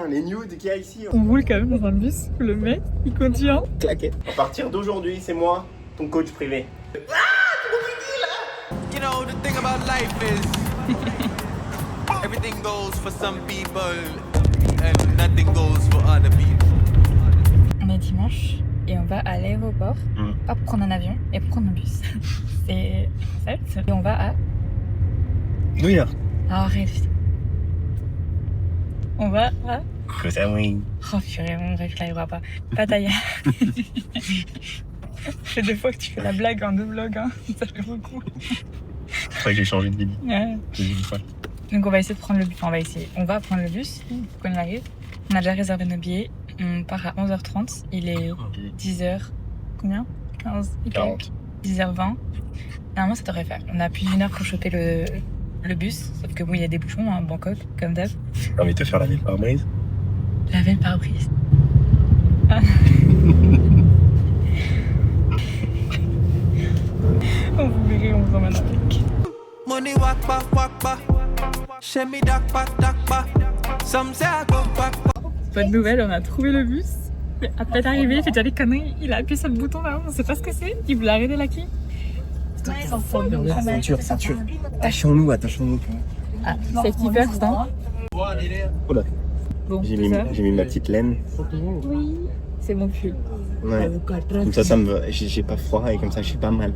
les nudes qu'il y a ici. On roule quand même dans un bus, le mec, il conduit un. Claquette. À partir d'aujourd'hui, c'est moi, ton coach privé. You know, the thing about life is everything goes for some people and nothing goes for other people. On est dimanche et on va à l'aéroport, pas pour prendre un avion, mais pour prendre un bus. C'est concept. Et on va à... New York. Arrête. On va à... Que ça, oui. Oh purée, mon bref, je l'arriverai pas. Pattaya. Ça fait 2 fois que tu fais la blague en 2 vlogs, hein. Ça fait beaucoup. C'est vrai que j'ai changé de vie. Ouais. Donc on va essayer de prendre le bus. Enfin, on va prendre le bus pour qu'on y arrive. On a déjà réservé nos billets. On part à 11h30. Il est 10h. Combien 15 et quelques. 10h20. Normalement, ça devrait faire. On a plus d'1 heure pour choper le bus. Sauf que bon, il y a des bouchons à Bangkok, comme d'hab. J'ai envie de te faire laver le pare-brise. Laver le pare-brise. Ah. On vous verrez, on vous emmène avec. Money walk back. Show me duck back. Some say I go back. Bonne nouvelle, on a trouvé le bus. À peine arrivé, il fait déjà des conneries. Il a appuyé sur le bouton là-haut, on sait pas ce que c'est. Il voulait arrêter la quille. Ceinture. Attachons-nous. Ah, safety first, hein. Oh là. Bon, J'ai mis ma petite laine. Oui, c'est mon pull. Ouais. Comme ça me va. J'ai pas froid et comme ça, je suis pas malade.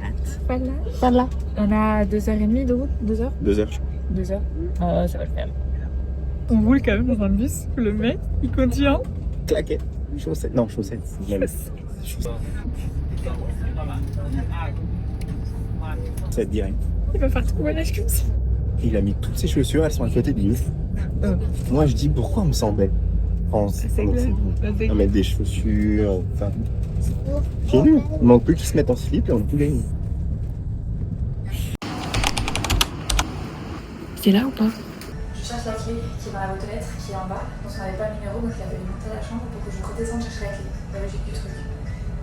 Voilà. On a 2h30 de route. 2 heures 2 heures. 2 heures. Ça va le faire. On roule quand même dans un bus. Le mec, il conduit un. Claquette. Chaussettes. Non, chaussettes. Chaussettes direct. Il va faire tout voyage comme ça. Il a mis toutes ses chaussures, elles sont à côté de lui. Moi, je dis pourquoi on me semblait. C'est clair. On met des chaussures. Enfin. C'est nul. Il manque plus qu'ils se mettent en slip et on a tout gagné. C'est là ou pas? Je cherche la clé qui est dans la boîte aux lettres, qui est en bas. Je pense qu'on n'avait pas le numéro, donc il a fallu monter à la chambre pour que je redescende chercher la clé. La logique du truc.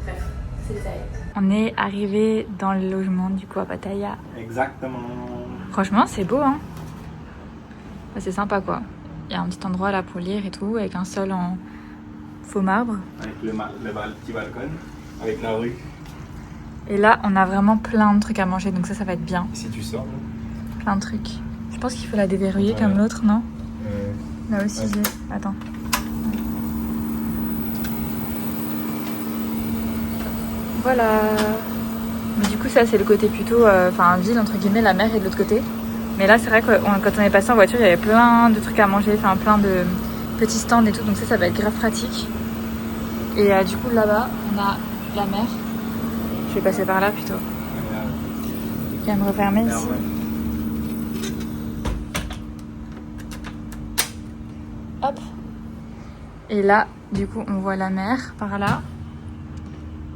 Bref, c'est détaillé. On est arrivé dans le logement du coup à Pattaya. Exactement. Franchement, c'est beau, hein. C'est sympa, quoi. Il y a un petit endroit là pour lire et tout, avec un sol en faux marbre. Avec le petit balcon, avec la rue. Et là, on a vraiment plein de trucs à manger, donc ça va être bien. Si tu sors. Plein de trucs. Je pense qu'il faut la déverrouiller comme l'autre, non? Là aussi, j'ai... Attends. Voilà. Mais du coup, ça, c'est le côté plutôt... ville, entre guillemets, la mer est de l'autre côté. Mais là, c'est vrai que quand on est passé en voiture, il y avait plein de trucs à manger, enfin plein de petits stands et tout, donc ça va être grave pratique. Et du coup, là-bas, on a la mer. Je vais passer par là plutôt. Je viens me refermer ici. Hop. Et là, du coup, on voit la mer par là.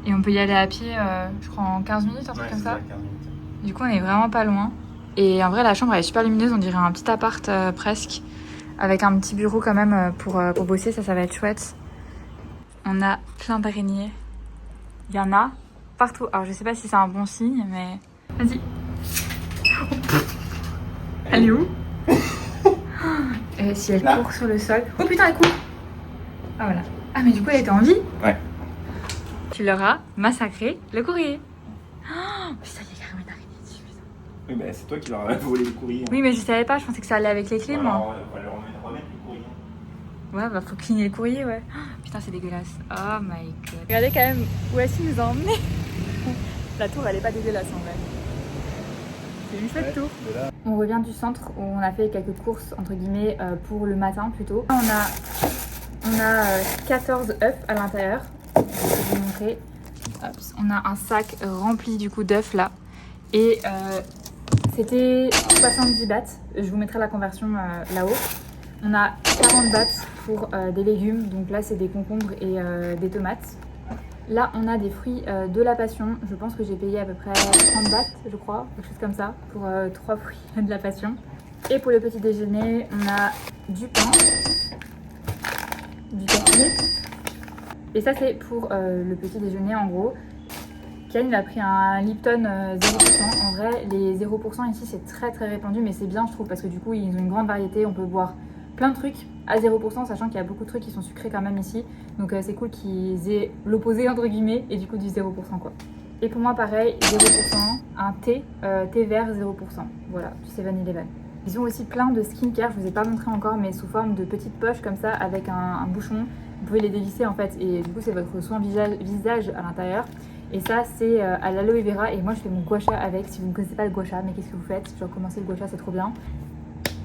Et on peut y aller à pied, je crois, en 15 minutes, un truc comme ça. Du coup, on est vraiment pas loin. Et en vrai, la chambre elle est super lumineuse, on dirait un petit appart presque, avec un petit bureau quand même pour bosser, ça va être chouette. On a plein d'araignées. Il y en a partout. Alors, je sais pas si c'est un bon signe, mais... Vas-y. Elle est où? Et si elle court sur le sol... Oh putain, elle court! Ah voilà. Ah, mais du coup, elle était en vie? Ouais. Tu leur as massacré le courrier. Oh, putain, il y a carrément une araignée dessus, putain. Oui, mais c'est toi qui leur as volé le courrier. Oui, mais je savais pas, je pensais que ça allait avec les clés, moi. Alors, on va leur remettre le courrier. Ouais, bah faut cligner le courrier, ouais. Oh, putain, c'est dégueulasse. Oh my god. Regardez quand même où est-ce qu'il nous a emmenés. La tour, elle est pas dégueulasse en vrai. C'est une chouette tour. On revient du centre où on a fait quelques courses, entre guillemets, pour le matin plutôt. On a 14 œufs à l'intérieur. Je vais vous montrer. Hop, on a un sac rempli du coup d'œufs là. Et c'était 70 bahts. Je vous mettrai la conversion là-haut. On a 40 bahts pour des légumes. Donc là, c'est des concombres et des tomates. Là, on a des fruits de la passion. Je pense que j'ai payé à peu près 30 bahts, je crois. Quelque chose comme ça, pour 3 fruits de la passion. Et pour le petit déjeuner, on a du pain, du café. Et ça, c'est pour le petit déjeuner en gros. Ken, il a pris un Lipton 0%. En vrai, les 0% ici, c'est très très répandu, mais c'est bien, je trouve, parce que du coup, ils ont une grande variété. On peut boire plein de trucs à 0%, sachant qu'il y a beaucoup de trucs qui sont sucrés quand même ici. Donc c'est cool qu'ils aient l'opposé entre guillemets et du coup du 0% quoi. Et pour moi pareil, 0%, un thé vert 0%. Voilà, du 7-Eleven. Ils ont aussi plein de skincare, je vous ai pas montré encore, mais sous forme de petites poches comme ça avec un bouchon. Vous pouvez les dévisser en fait et du coup c'est votre soin visage à l'intérieur. Et ça c'est à l'aloe vera et moi je fais mon gua sha avec. Si vous ne connaissez pas le gua sha, mais qu'est-ce que vous faites? Je vais recommencer le gua sha, c'est trop bien.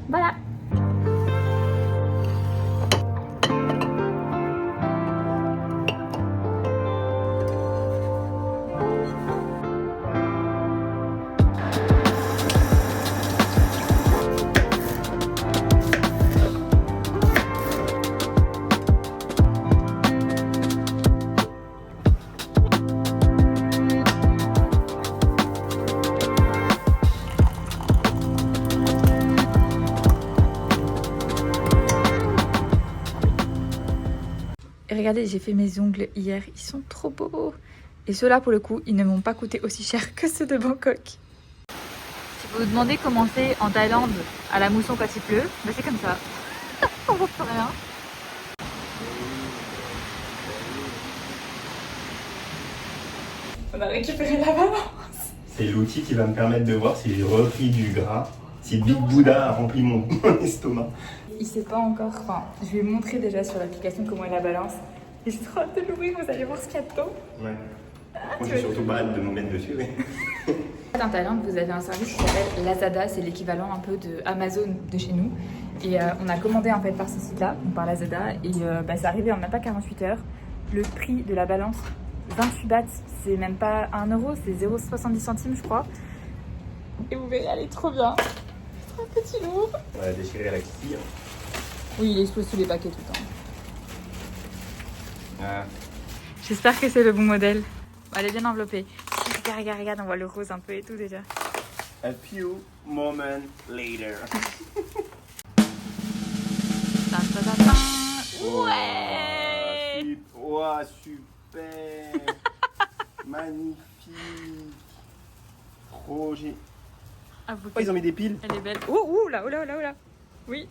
Voilà. Et regardez, j'ai fait mes ongles hier, ils sont trop beaux. Et ceux-là, pour le coup, ils ne m'ont pas coûté aussi cher que ceux de Bangkok. Si vous vous demandez comment c'est en Thaïlande à la mousson quand il pleut, bah c'est comme ça. On voit plus rien. On a récupéré la balance. C'est l'outil qui va me permettre de voir si j'ai repris du gras, si Big Buddha a rempli mon estomac. Il sait pas encore, enfin, je vais montrer déjà sur l'application comment est la balance. Et j'ai trop hâte de l'ouvrir, vous allez voir ce qu'il y a dedans. Ouais. Moi j'ai surtout pas hâte de nous mettre dessus. Mais... En Thaïlande, vous avez un service qui s'appelle Lazada, c'est l'équivalent un peu de Amazon de chez nous. Et on a commandé en fait par ce site-là, donc par Lazada, et c'est arrivé en même pas 48 heures. Le prix de la balance, 28 bahts, c'est même pas 1 euro, c'est 0,70 centimes je crois. Et vous verrez, elle est trop bien. C'est trop petit lourd. On va déchirer la quille. Oui, il explose tous les paquets tout le temps. Ah. J'espère que c'est le bon modèle. Elle est bien enveloppée. Regarde, on voit le rose un peu et tout déjà. A few moments later. Ouais. Wow, super. Magnifique. Trop génial. Ah, Oh, ils ont mis des piles. Elle est belle. Oh là. Oui.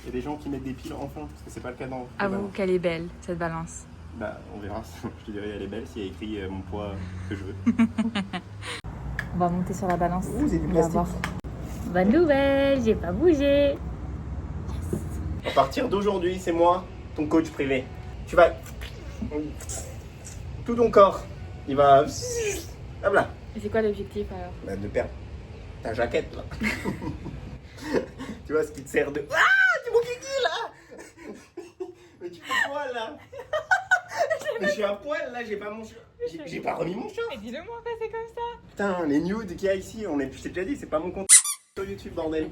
Il y a des gens qui mettent des piles enfin, parce que c'est pas le cas dans. Avoue qu'elle est belle, cette balance. Bah, on verra. Je te dirai, elle est belle s'il y a écrit mon poids que je veux. On va monter sur la balance. Ouh, c'est du On va plastique. voir. Bonne nouvelle, j'ai pas bougé. À partir d'aujourd'hui, c'est moi, ton coach privé. Tu vas. Tout ton corps, il va. Hop là. Et c'est quoi l'objectif alors? Bah, de perdre ta jaquette là. Tu vois ce qui te sert de. Ah, tu mon kiki là. Mais tu fais quoi là? Mais je suis à poil là, j'ai pas mon short. J'ai pas remis mon short. Mais dis-le-moi, pas c'est comme ça. Putain, les nudes qu'il y a ici, je t'ai déjà dit, c'est pas mon compte sur YouTube, bordel.